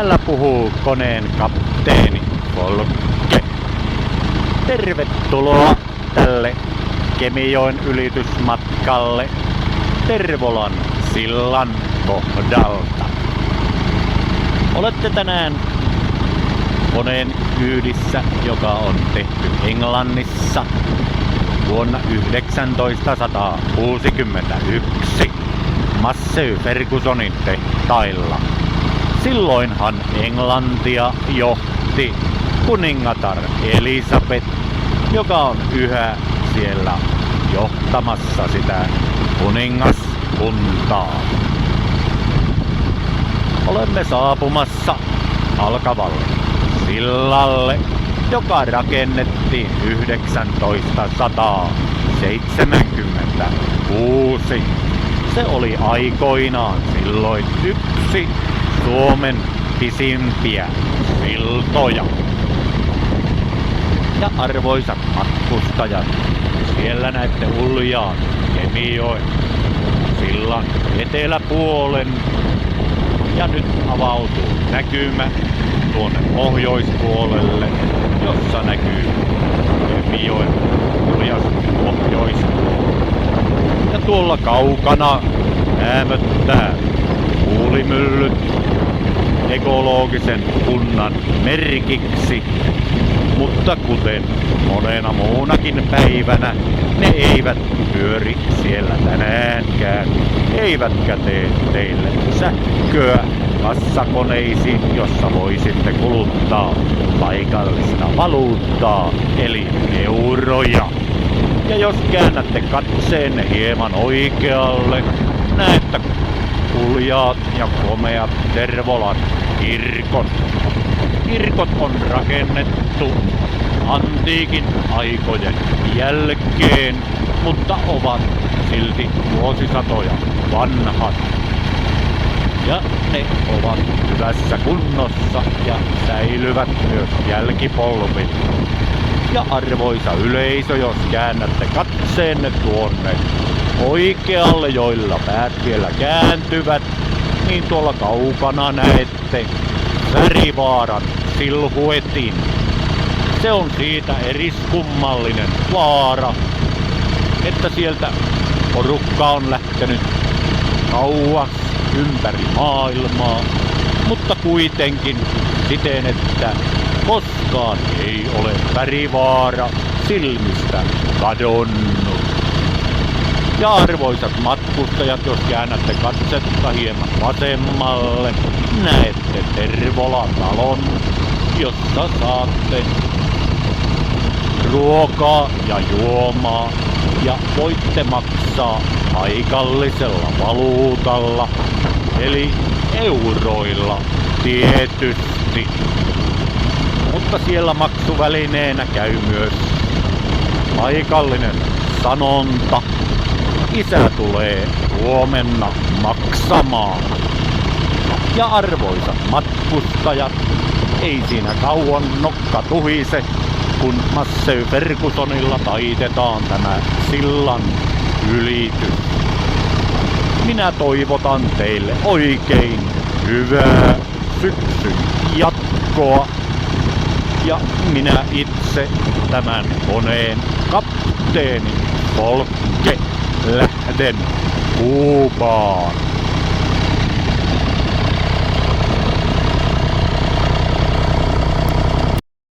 Täällä puhuu koneen kapteeni Folke. Tervetuloa tälle Kemijoen ylitysmatkalle Tervolan sillan kohdalta. Olette tänään koneen kyydissä, joka on tehty Englannissa vuonna 1961 Massey Fergusonin tehtailla. Silloinhan Englantia johti kuningatar Elisabeth, joka on yhä siellä johtamassa sitä kuningaskuntaa. Olemme saapumassa alkavalle sillalle, joka rakennettiin 1976. Se oli aikoinaan silloin yksi Suomen pisimpiä siltoja. Ja arvoisat matkustajat, siellä näette uljaan Kemijoen sillan eteläpuolen. Ja nyt avautuu näkymä tuonne pohjoispuolelle, jossa näkyy Kemijoen uljas pohjoispuolella. Ja tuolla kaukana häämöttää tuulimyllyt ekologisen kunnan merkiksi, mutta kuten monena muunakin päivänä, ne eivät pyöri siellä tänäänkään, eivätkä tee teille sähköä kassakoneisiin, jossa voisitte kuluttaa paikallista valuuttaa, eli euroja. Ja jos käännätte katseenne hieman oikealle, näette uljaat ja komeat Tervolan kirkot. Kirkot on rakennettu antiikin aikojen jälkeen, mutta ovat silti vuosisatoja vanhat. Ja ne ovat hyvässä kunnossa ja säilyvät myös jälkipolville. Ja arvoisa yleisö, jos käännätte katseenne tuonne oikealle, joilla päät vielä kääntyvät, niin tuolla kaukana näette Värivaaran silhuetin. Se on siitä eriskummallinen vaara, että sieltä porukka on lähtenyt kauas ympäri maailmaa, mutta kuitenkin siten, että koskaan ei ole Värivaara silmistä kadonnut. Ja arvoisat matkustajat, jos käännätte katsetta hieman vasemmalle, näette Tervolan talon, jossa saatte ruokaa ja juomaa ja voitte maksaa paikallisella valuutalla, eli euroilla tietysti. Mutta siellä maksuvälineenä käy myös paikallinen sanonta: isä tulee huomenna maksamaan. Ja arvoisat matkustajat, ei siinä kauan nokka tuhise, kun Massey Fergusonilla taitetaan tämä sillan ylitys. Minä toivotan teille oikein hyvää syksyn jatkoa. Ja minä itse, tämän koneen kapteeni Folke, lähden Kuubaan.